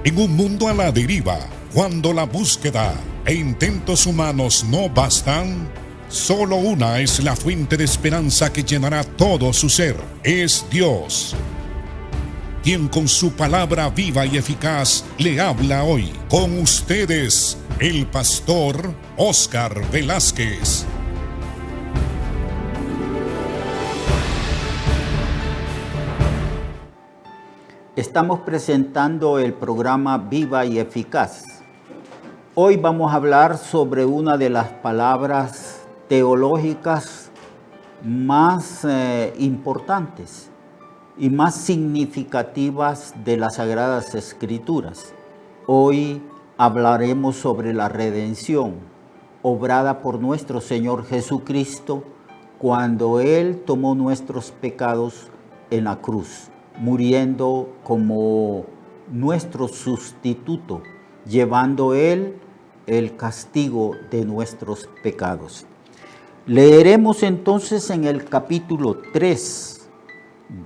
En un mundo a la deriva, cuando la búsqueda e intentos humanos no bastan, solo una es la fuente de esperanza que llenará todo su ser. Es Dios, quien con su palabra viva y eficaz le habla hoy. Con ustedes, el pastor Óscar Velázquez. Estamos presentando el programa Viva y Eficaz. Hoy vamos a hablar sobre una de las palabras teológicas más importantes y más significativas de las Sagradas Escrituras. Hoy hablaremos sobre la redención, obrada por nuestro Señor Jesucristo cuando Él tomó nuestros pecados en la cruz, muriendo como nuestro sustituto, llevando Él el castigo de nuestros pecados. Leeremos entonces en el capítulo 3,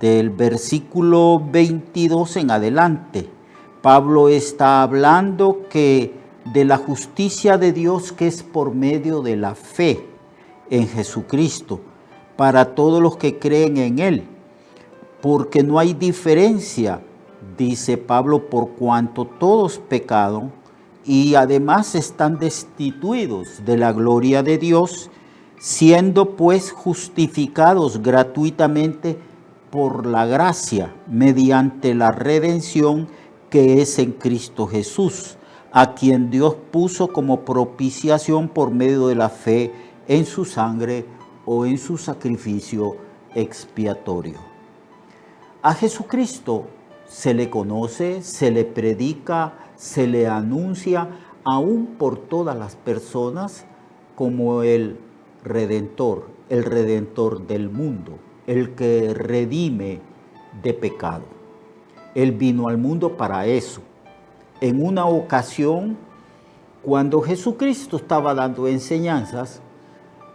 del versículo 22 en adelante. Pablo está hablando de la justicia de Dios que es por medio de la fe en Jesucristo, para todos los que creen en Él. Porque no hay diferencia, dice Pablo, por cuanto todos pecaron y además están destituidos de la gloria de Dios, siendo pues justificados gratuitamente por la gracia mediante la redención que es en Cristo Jesús, a quien Dios puso como propiciación por medio de la fe en su sangre o en su sacrificio expiatorio. A Jesucristo se le conoce, se le predica, se le anuncia aún por todas las personas como el Redentor del mundo, el que redime de pecado. Él vino al mundo para eso. En una ocasión, cuando Jesucristo estaba dando enseñanzas,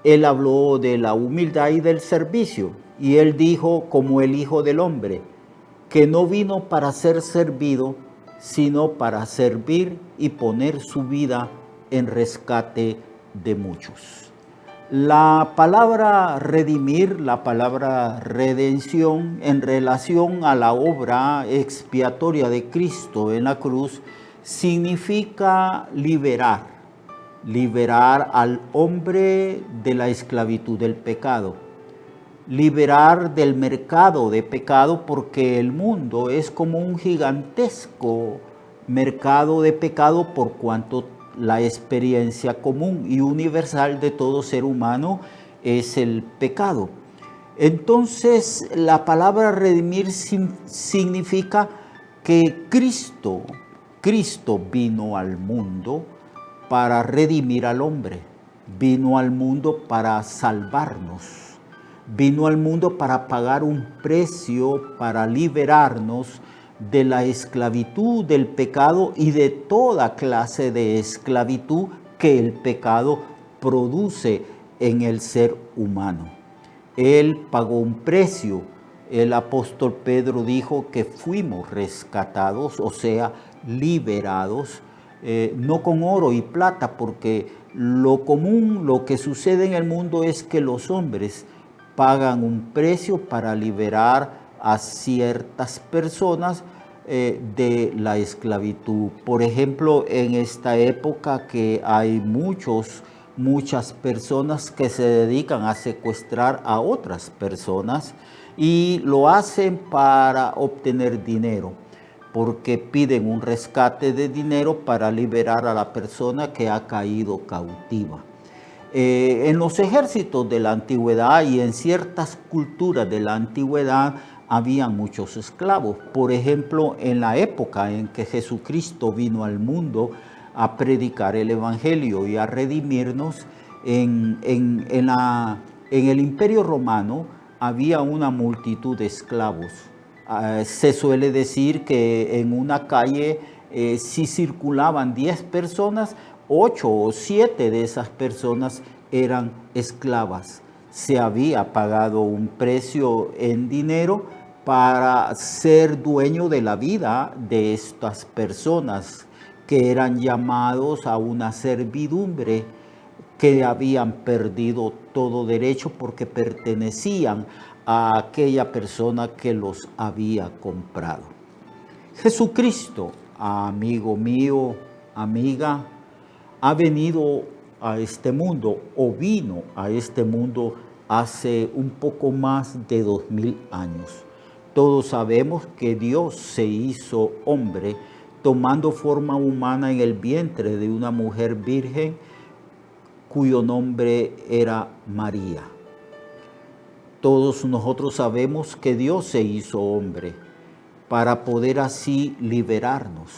Él habló de la humildad y del servicio. Y Él dijo, como el Hijo del Hombre, que no vino para ser servido, sino para servir y poner su vida en rescate de muchos. La palabra redimir, la palabra redención, en relación a la obra expiatoria de Cristo en la cruz, significa liberar al hombre de la esclavitud del pecado. Liberar del mercado de pecado, porque el mundo es como un gigantesco mercado de pecado, por cuanto la experiencia común y universal de todo ser humano es el pecado. Entonces, la palabra redimir significa que Cristo vino al mundo para redimir al hombre, vino al mundo para salvarnos. Vino al mundo para pagar un precio, para liberarnos de la esclavitud del pecado y de toda clase de esclavitud que el pecado produce en el ser humano. Él pagó un precio. El apóstol Pedro dijo que fuimos rescatados, o sea, liberados, no con oro y plata, porque lo común, lo que sucede en el mundo es que los hombres pagan un precio para liberar a ciertas personas de la esclavitud. Por ejemplo, en esta época que hay muchas personas que se dedican a secuestrar a otras personas y lo hacen para obtener dinero, porque piden un rescate de dinero para liberar a la persona que ha caído cautiva. En los ejércitos de la antigüedad y en ciertas culturas de la antigüedad había muchos esclavos. Por ejemplo, en la época en que Jesucristo vino al mundo a predicar el evangelio y a redimirnos, en el Imperio Romano había una multitud de esclavos. Se suele decir que en una calle, si circulaban 10 personas, 8 o 7 de esas personas eran esclavas. Se había pagado un precio en dinero para ser dueño de la vida de estas personas que eran llamados a una servidumbre, que habían perdido todo derecho porque pertenecían a aquella persona que los había comprado. Jesucristo, amigo mío, amiga, ha venido a este mundo o vino a este mundo hace un poco más de 2000 años. Todos sabemos que Dios se hizo hombre tomando forma humana en el vientre de una mujer virgen cuyo nombre era María. Todos nosotros sabemos que Dios se hizo hombre para poder así liberarnos,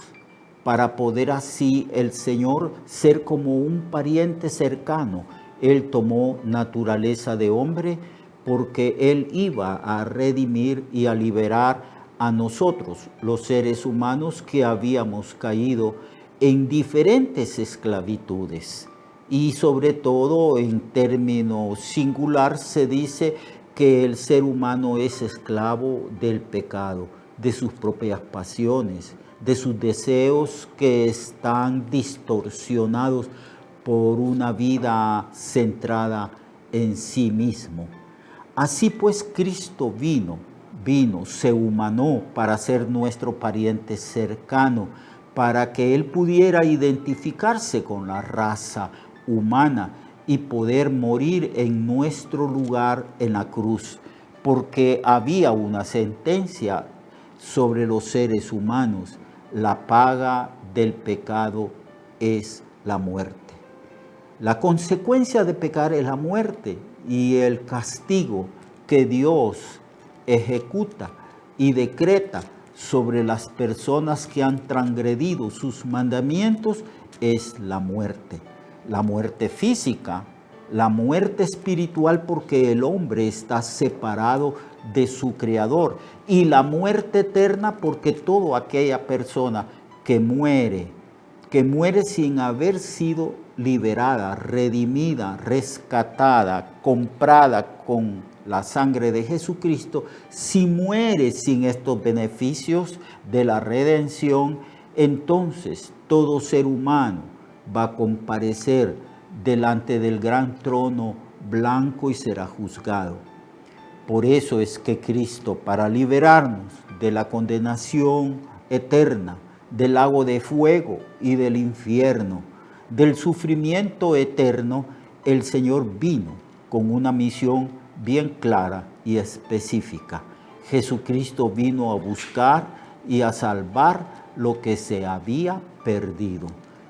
para poder así el Señor ser como un pariente cercano. Él tomó naturaleza de hombre porque Él iba a redimir y a liberar a nosotros, los seres humanos que habíamos caído en diferentes esclavitudes. Y sobre todo en término singular se dice que el ser humano es esclavo del pecado, de sus propias pasiones, de sus deseos que están distorsionados por una vida centrada en sí mismo. Así pues Cristo vino, se humanó para ser nuestro pariente cercano, para que Él pudiera identificarse con la raza humana y poder morir en nuestro lugar en la cruz, porque había una sentencia sobre los seres humanos. La paga del pecado es la muerte. La consecuencia de pecar es la muerte, y el castigo que Dios ejecuta y decreta sobre las personas que han transgredido sus mandamientos es la muerte. La muerte física, la muerte espiritual, porque el hombre está separado de su Creador, y la muerte eterna porque toda aquella persona que muere sin haber sido liberada, redimida, rescatada, comprada con la sangre de Jesucristo, si muere sin estos beneficios de la redención, entonces todo ser humano va a comparecer delante del gran trono blanco y será juzgado. Por eso es que Cristo, para liberarnos de la condenación eterna, del lago de fuego y del infierno, del sufrimiento eterno, el Señor vino con una misión bien clara y específica. Jesucristo vino a buscar y a salvar lo que se había perdido.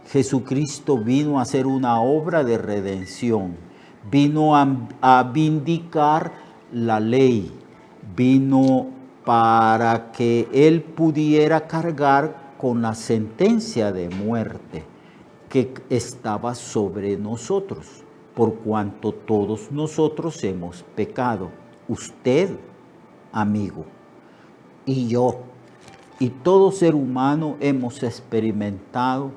Jesucristo vino a hacer una obra de redención, vino a vindicar la ley, vino para que Él pudiera cargar con la sentencia de muerte que estaba sobre nosotros, por cuanto todos nosotros hemos pecado. Usted, amigo, y yo, y todo ser humano hemos experimentado,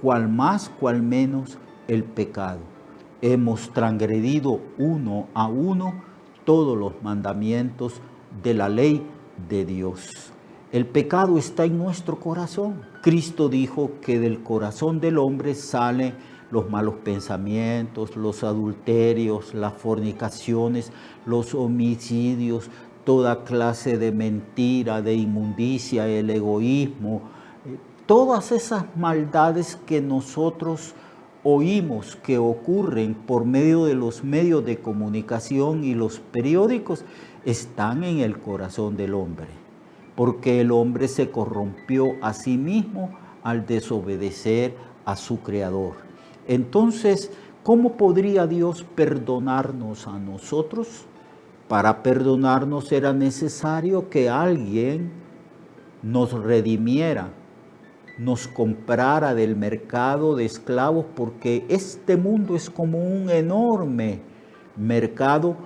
cual más, cual menos, el pecado. Hemos transgredido uno a uno todos los mandamientos de la ley de Dios. El pecado está en nuestro corazón. Cristo dijo que del corazón del hombre salen los malos pensamientos, los adulterios, las fornicaciones, los homicidios, toda clase de mentira, de inmundicia, el egoísmo, todas esas maldades que nosotros oímos que ocurren por medio de los medios de comunicación y los periódicos, están en el corazón del hombre, porque el hombre se corrompió a sí mismo al desobedecer a su Creador. Entonces, ¿cómo podría Dios perdonarnos a nosotros? Para perdonarnos era necesario que alguien nos redimiera, nos comprara del mercado de esclavos, porque este mundo es como un enorme mercado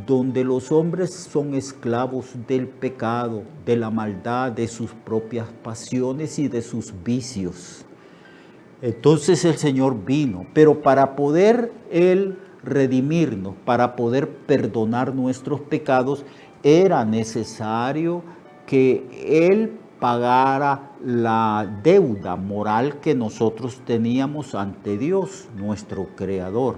donde los hombres son esclavos del pecado, de la maldad, de sus propias pasiones y de sus vicios. Entonces el Señor vino, pero para poder Él redimirnos, para poder perdonar nuestros pecados, era necesario que Él pagara la deuda moral que nosotros teníamos ante Dios, nuestro Creador.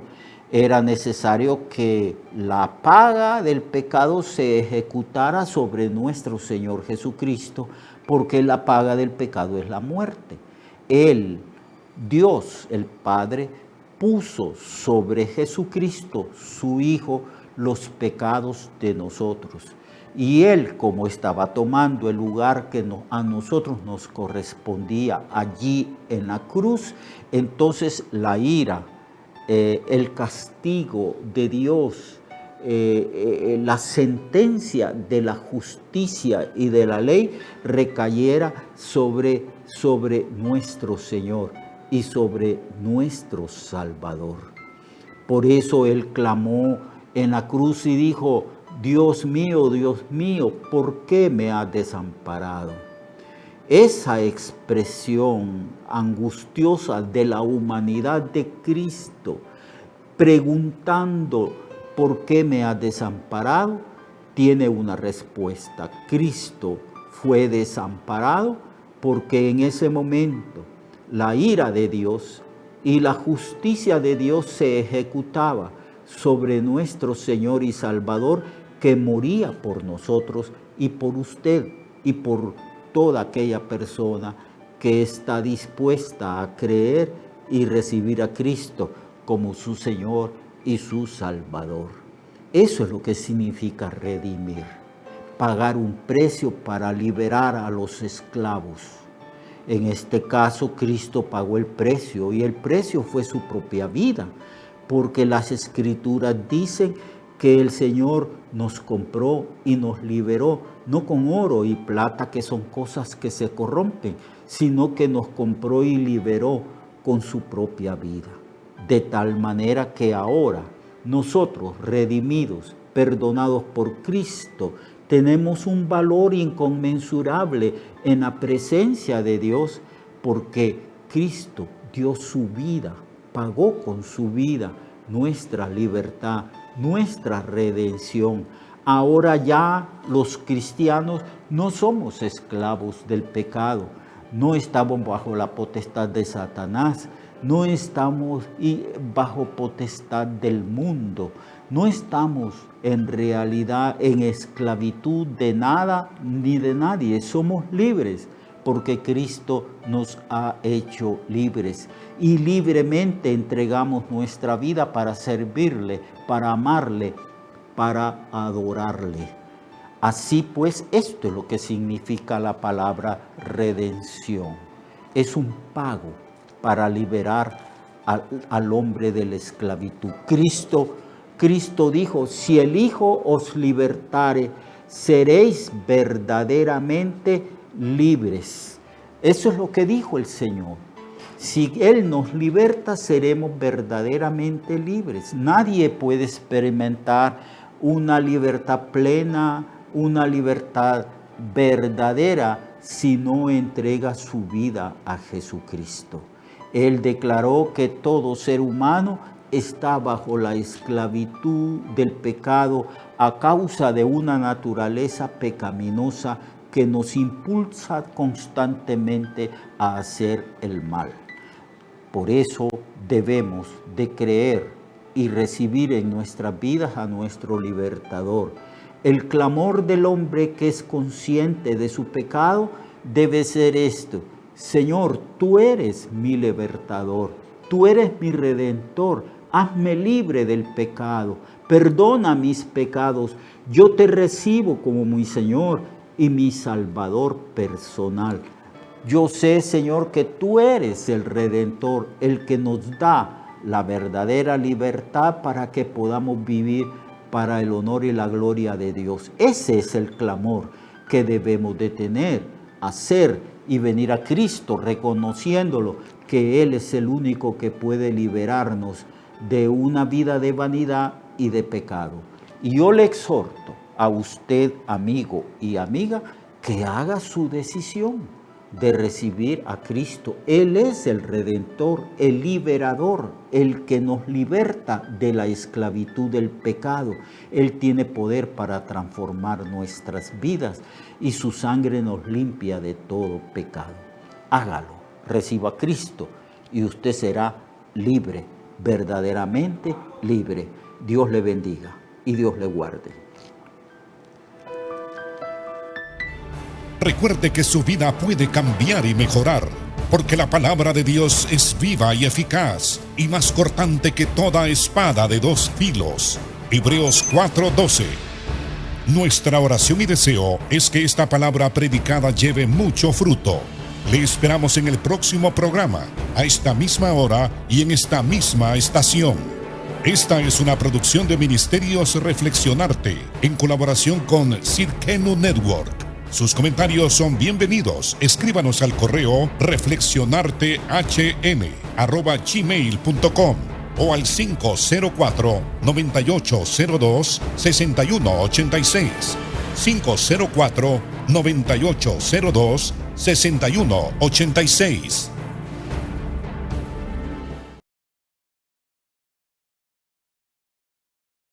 Era necesario que la paga del pecado se ejecutara sobre nuestro Señor Jesucristo, porque la paga del pecado es la muerte. Él, Dios, el Padre, puso sobre Jesucristo, su Hijo, los pecados de nosotros. Y Él, como estaba tomando el lugar que a nosotros nos correspondía allí en la cruz, entonces la ira, el castigo de Dios, la sentencia de la justicia y de la ley recayera sobre nuestro Señor y sobre nuestro Salvador. Por eso Él clamó en la cruz y dijo: Dios mío, ¿por qué me has desamparado? Esa expresión angustiosa de la humanidad de Cristo, preguntando ¿por qué me has desamparado?, tiene una respuesta. Cristo fue desamparado porque en ese momento la ira de Dios y la justicia de Dios se ejecutaba sobre nuestro Señor y Salvador, que moría por nosotros y por usted y por toda aquella persona que está dispuesta a creer y recibir a Cristo como su Señor y su Salvador. Eso es lo que significa redimir, pagar un precio para liberar a los esclavos. En este caso, Cristo pagó el precio, y el precio fue su propia vida, porque las Escrituras dicen que el Señor nos compró y nos liberó, no con oro y plata, que son cosas que se corrompen, sino que nos compró y liberó con su propia vida. De tal manera que ahora nosotros, redimidos, perdonados por Cristo, tenemos un valor inconmensurable en la presencia de Dios, porque Cristo dio su vida, pagó con su vida nuestra libertad, nuestra redención. Ahora ya los cristianos no somos esclavos del pecado, no estamos bajo la potestad de Satanás, no estamos bajo potestad del mundo, no estamos en realidad en esclavitud de nada ni de nadie. Somos libres porque Cristo nos ha hecho libres, y libremente entregamos nuestra vida para servirle, para amarle, para adorarle. Así pues, esto es lo que significa la palabra redención. Es un pago para liberar al hombre de la esclavitud. Cristo dijo: si el Hijo os libertare, seréis verdaderamente libres. Eso es lo que dijo el Señor. Si Él nos liberta, seremos verdaderamente libres. Nadie puede experimentar una libertad plena, una libertad verdadera, si no entrega su vida a Jesucristo. Él declaró que todo ser humano está bajo la esclavitud del pecado a causa de una naturaleza pecaminosa que nos impulsa constantemente a hacer el mal. Por eso debemos de creer y recibir en nuestras vidas a nuestro libertador. El clamor del hombre que es consciente de su pecado debe ser esto: Señor, tú eres mi libertador, tú eres mi redentor, hazme libre del pecado, perdona mis pecados, yo te recibo como mi Señor y mi Salvador personal. Yo sé, Señor, que tú eres el Redentor, el que nos da la verdadera libertad para que podamos vivir para el honor y la gloria de Dios. Ese es el clamor que debemos de tener, hacer y venir a Cristo reconociéndolo, que Él es el único que puede liberarnos de una vida de vanidad y de pecado. Y yo le exhorto a usted, amigo y amiga, que haga su decisión. de recibir a Cristo. Él es el Redentor, el liberador, el que nos liberta de la esclavitud del pecado. Él tiene poder para transformar nuestras vidas y su sangre nos limpia de todo pecado. Hágalo, reciba a Cristo y usted será libre, verdaderamente libre. Dios le bendiga y Dios le guarde. Recuerde que su vida puede cambiar y mejorar, porque la palabra de Dios es viva y eficaz, y más cortante que toda espada de dos filos. Hebreos 4:12. Nuestra oración y deseo es que esta palabra predicada lleve mucho fruto. Le esperamos en el próximo programa, a esta misma hora y en esta misma estación. Esta es una producción de Ministerios Reflexionarte, en colaboración con Cirkenu Network. Sus comentarios son bienvenidos. Escríbanos al correo reflexionartehn@gmail.com o al 504-9802-6186. 504-9802-6186.